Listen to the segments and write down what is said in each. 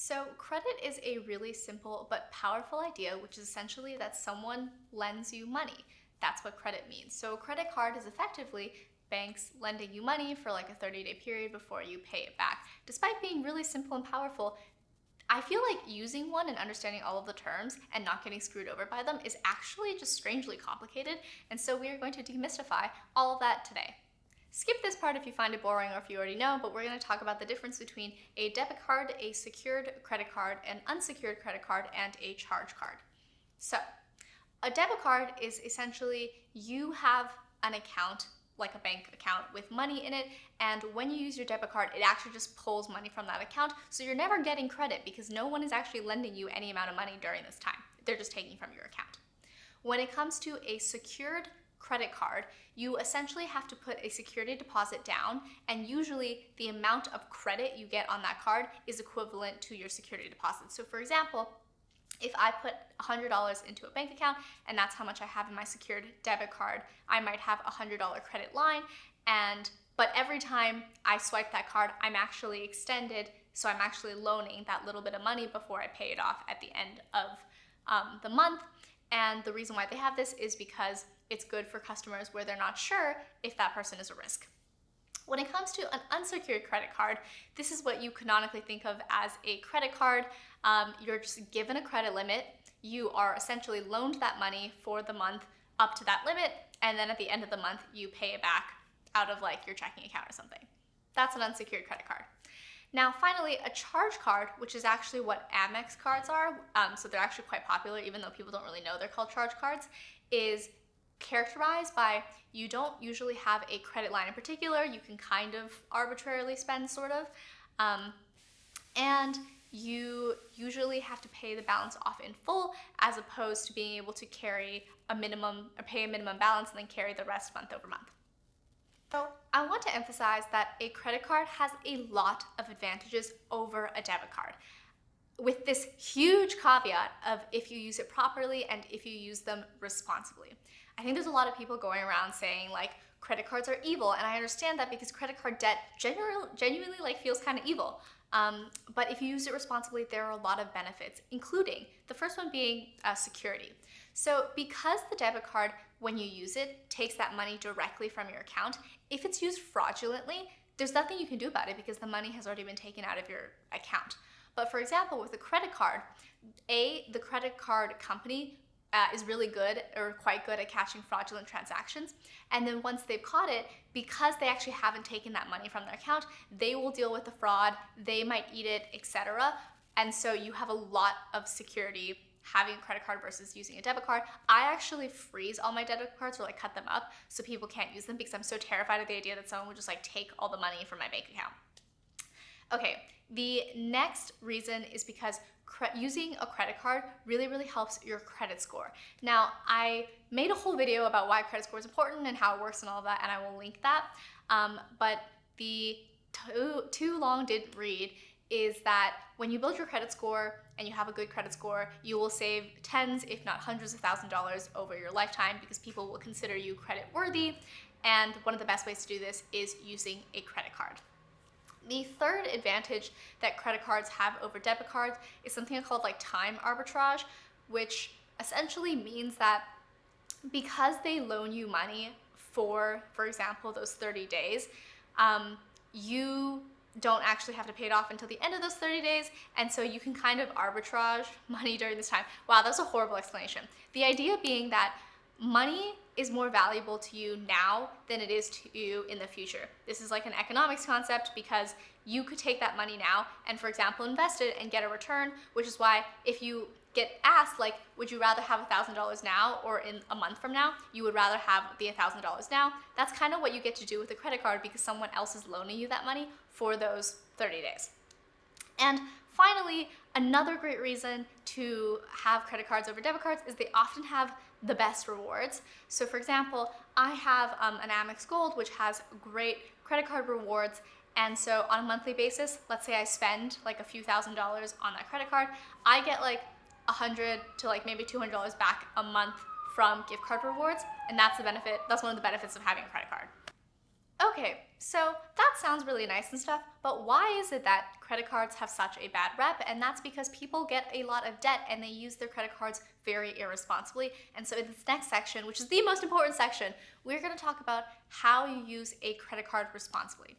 So, credit is a really simple but powerful idea, which is essentially that someone lends you money. That's what credit means. So, a credit card is effectively banks lending you money for like a 30-day period before you pay it back. Despite being really simple and powerful, I feel like using one and understanding all of the terms and not getting screwed over by them is actually just strangely complicated. And so, we are going to demystify all of that today. Skip this part if you find it boring or if you already know, but we're going to talk about the difference between a debit card, a secured credit card, an unsecured credit card, and a charge card. So, a debit card is essentially you have an account, like a bank account with money in it, and when you use your debit card, it actually just pulls money from that account, so you're never getting credit because no one is actually lending you any amount of money during this time. They're just taking from your account. When it comes to a secured credit card, you essentially have to put a security deposit down, and usually the amount of credit you get on that card is equivalent to your security deposit. So for example, if I put $100 into a bank account and that's how much I have in my secured debit card, I might have a $100 credit line, but every time I swipe that card, I'm actually extended, so I'm actually loaning that little bit of money before I pay it off at the end of the month. And the reason why they have this is because it's good for customers where they're not sure if that person is a risk. When it comes to an unsecured credit card, this is what you canonically think of as a credit card. You're just given a credit limit. You are essentially loaned that money for the month up to that limit, and then at the end of the month, you pay it back out of like your checking account or something. That's an unsecured credit card. Now, finally, a charge card, which is actually what Amex cards are, so they're actually quite popular, even though people don't really know they're called charge cards, is characterized by you don't usually have a credit line in particular. You can kind of arbitrarily spend, sort of, and you usually have to pay the balance off in full, as opposed to being able to carry a minimum or pay a minimum balance and then carry the rest month over month. So I want to emphasize that a credit card has a lot of advantages over a debit card, with this huge caveat of if you use it properly and if you use them responsibly. I think there's a lot of people going around saying like credit cards are evil, and I understand that because credit card debt genuinely like feels kind of evil. But if you use it responsibly, there are a lot of benefits, including the first one being security. So because the debit card, when you use it, takes that money directly from your account, if it's used fraudulently, there's nothing you can do about it because the money has already been taken out of your account. But for example, with a credit card, the credit card company is really good or quite good at catching fraudulent transactions. And then once they've caught it, because they actually haven't taken that money from their account, they will deal with the fraud, they might eat it, etc. And so you have a lot of security having a credit card versus using a debit card. I actually freeze all my debit cards or like cut them up so people can't use them because I'm so terrified of the idea that someone would just like take all the money from my bank account. Okay, the next reason is because using a credit card really helps your credit score. Now, I made a whole video about why credit score is important and how it works and all of that, and I will link that. But the too long didn't read is that when you build your credit score and you have a good credit score, you will save tens, if not hundreds of $1,000s over your lifetime because people will consider you credit worthy. And one of the best ways to do this is using a credit card. The third advantage that credit cards have over debit cards is something called like time arbitrage, which essentially means that because they loan you money for example, those 30 days, you don't actually have to pay it off until the end of those 30 days, and so you can kind of arbitrage money during this time. Wow, that's a horrible explanation. The idea being that money is more valuable to you now than it is to you in the future. This is like an economics concept because you could take that money now and, for example, invest it and get a return, which is why if you get asked, like, would you rather have $1,000 now or in a month from now, you would rather have the $1,000 now. That's kind of what you get to do with a credit card because someone else is loaning you that money for those 30 days. And finally, another great reason to have credit cards over debit cards is they often have the best rewards. So for example, I have an Amex Gold, which has great credit card rewards. And so on a monthly basis, let's say I spend like a few $1,000s on that credit card, I get like $100 to like maybe $200 back a month from gift card rewards. And that's the benefit. That's one of the benefits of having a credit card. Okay, so that sounds really nice and stuff, but why is it that credit cards have such a bad rep? And that's because people get a lot of debt and they use their credit cards very irresponsibly. And so in this next section, which is the most important section, we're going to talk about how you use a credit card responsibly.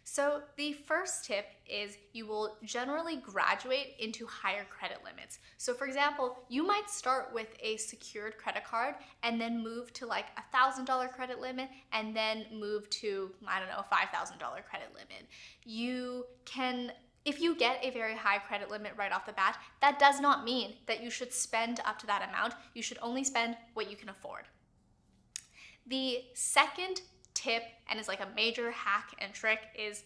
So the first tip is you will generally graduate into higher credit limits. So for example, you might start with a secured credit card and then move to like $1,000 credit limit and then move to, I don't know, $5,000 credit limit. You can If you get a very high credit limit right off the bat, that does not mean that you should spend up to that amount. You should only spend what you can afford. The second tip, and is like a major hack and trick, is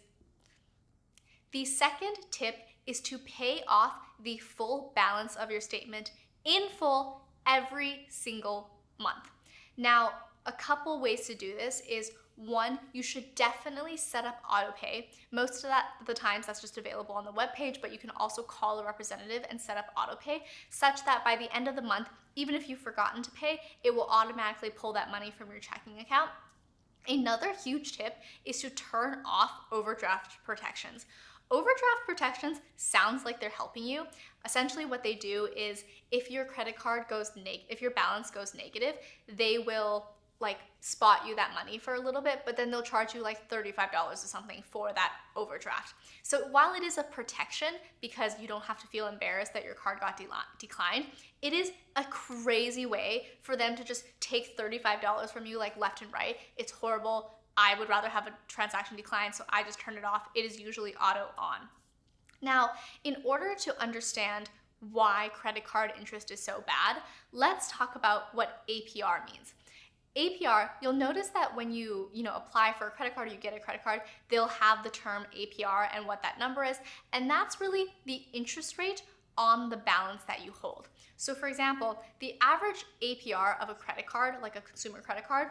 to pay off the full balance of your statement in full every single month. Now, a couple ways to do this is, one, you should definitely set up autopay. Most of the times that's just available on the webpage, but you can also call a representative and set up autopay such that by the end of the month, even if you've forgotten to pay, it will automatically pull that money from your checking account. Another huge tip is to turn off overdraft protections. Overdraft protections sounds like they're helping you. Essentially what they do is if your balance goes negative, they will like spot you that money for a little bit, but then they'll charge you like $35 or something for that overdraft. So while it is a protection because you don't have to feel embarrassed that your card got declined, it is a crazy way for them to just take $35 from you like left and right. It's horrible. I would rather have a transaction decline, so I just turn it off. It is usually auto on. Now, in order to understand why credit card interest is so bad, let's talk about what APR means. APR, you'll notice that when you apply for a credit card or you get a credit card, they'll have the term APR and what that number is, and that's really the interest rate on the balance that you hold. So for example, the average APR of a credit card, like a consumer credit card,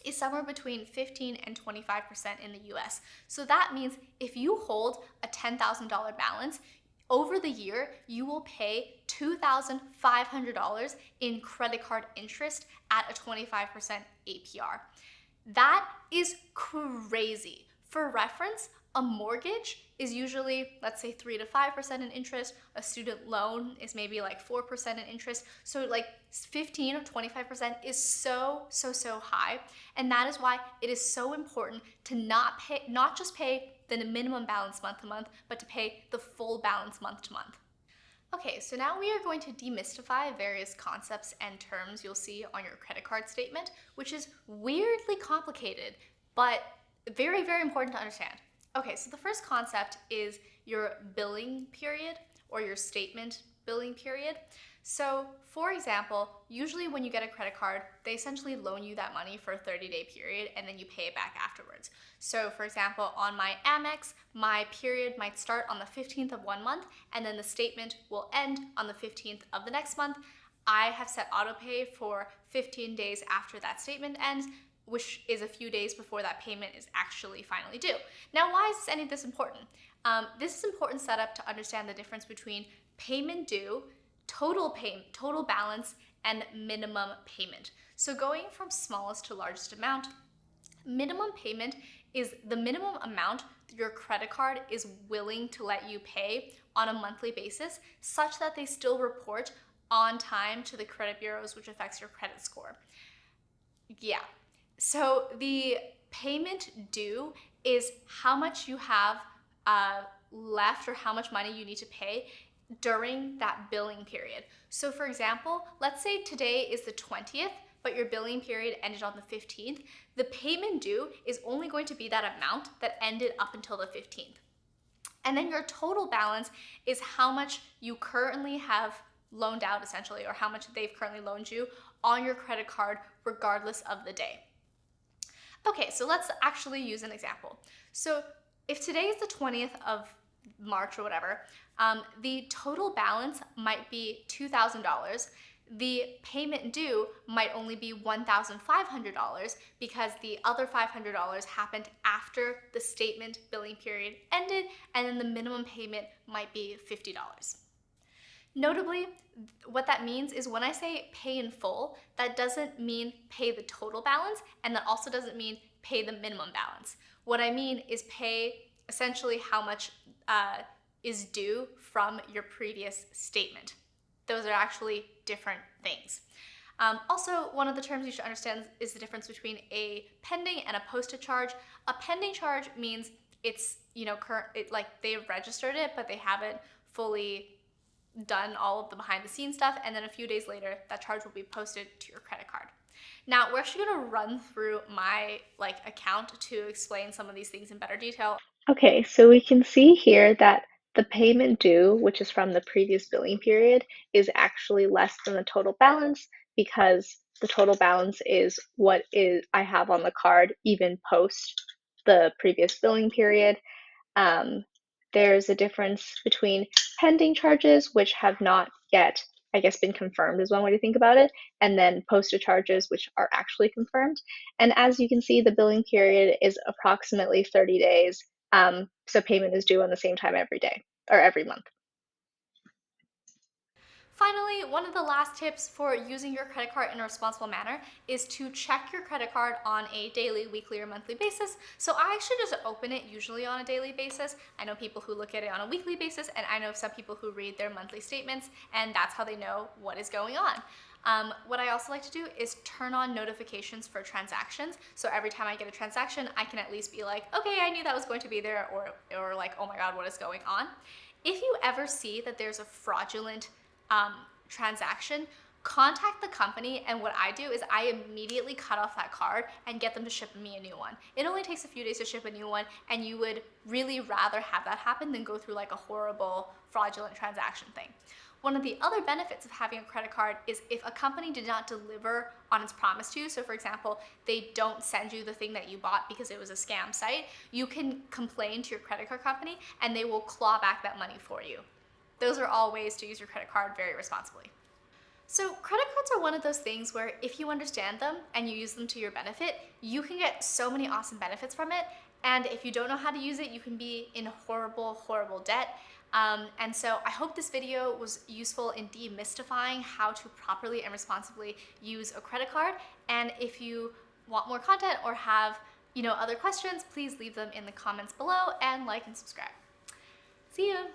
is somewhere between 15 and 25% in the US. So that means if you hold a $10,000 balance, over the year, you will pay $2,500 in credit card interest at a 25% APR. That is crazy. For reference, a mortgage is usually, let's say, 3 to 5% in interest. A student loan is maybe like 4% in interest. So like 15 or 25% is so high. And that is why it is so important to not just pay the minimum balance month to month, but to pay the full balance month to month. Okay, so now we are going to demystify various concepts and terms you'll see on your credit card statement, which is weirdly complicated, but very, very important to understand. Okay, so the first concept is your billing period or your statement billing period. So for example, usually when you get a credit card, they essentially loan you that money for a 30-day period and then you pay it back afterwards. So for example, on my Amex, my period might start on the 15th of one month and then the statement will end on the 15th of the next month. I have set autopay for 15 days after that statement ends, which is a few days before that payment is actually finally due. Now, why is any of this important? This is important setup to understand the difference between payment due, total balance, and minimum payment. So going from smallest to largest amount, minimum payment is the minimum amount your credit card is willing to let you pay on a monthly basis, such that they still report on time to the credit bureaus, which affects your credit score. Yeah. So the payment due is how much you have left or how much money you need to pay during that billing period. So for example, let's say today is the 20th, but your billing period ended on the 15th. The payment due is only going to be that amount that ended up until the 15th. And then your total balance is how much you currently have loaned out essentially, or how much they've currently loaned you on your credit card regardless of the day. Okay, so let's actually use an example. So if today is the 20th of March or whatever, the total balance might be $2,000. The payment due might only be $1,500 because the other $500 happened after the statement billing period ended, and then the minimum payment might be $50. Notably, what that means is when I say pay in full, that doesn't mean pay the total balance, and that also doesn't mean pay the minimum balance. What I mean is pay essentially how much is due from your previous statement. Those are actually different things. Also, one of the terms you should understand is the difference between a pending and a posted charge. A pending charge means it's, like they've registered it, but they haven't fully done all of the behind the scenes stuff, and then a few days later, that charge will be posted to your credit card. Now, we're actually gonna run through my account to explain some of these things in better detail. Okay, so we can see here that the payment due, which is from the previous billing period, is actually less than the total balance because the total balance is what is I have on the card even post the previous billing period. Um, there's a difference between pending charges, which have not yet, I guess, been confirmed is one way to think about it, and then posted charges, which are actually confirmed. And as you can see, the billing period is approximately 30 days. So payment is due on the same time every day or every month. Finally, one of the last tips for using your credit card in a responsible manner is to check your credit card on a daily, weekly, or monthly basis. So I actually just open it usually on a daily basis. I know people who look at it on a weekly basis, and I know some people who read their monthly statements, and that's how they know what is going on. What I also like to do is turn on notifications for transactions. So every time I get a transaction, I can at least be like, okay, I knew that was going to be there, or like, oh my God, what is going on? If you ever see that there's a fraudulent transaction, contact the company, and what I do is I immediately cut off that card and get them to ship me a new one. It only takes a few days to ship a new one, and you would really rather have that happen than go through like a horrible fraudulent transaction thing. One of the other benefits of having a credit card is if a company did not deliver on its promise to you, so for example, they don't send you the thing that you bought because it was a scam site, you can complain to your credit card company and they will claw back that money for you. Those are all ways to use your credit card very responsibly. So credit cards are one of those things where if you understand them and you use them to your benefit, you can get so many awesome benefits from it. And if you don't know how to use it, you can be in horrible, horrible debt. And so I hope this video was useful in demystifying how to properly and responsibly use a credit card. And if you want more content or have other questions, please leave them in the comments below and like and subscribe. See you!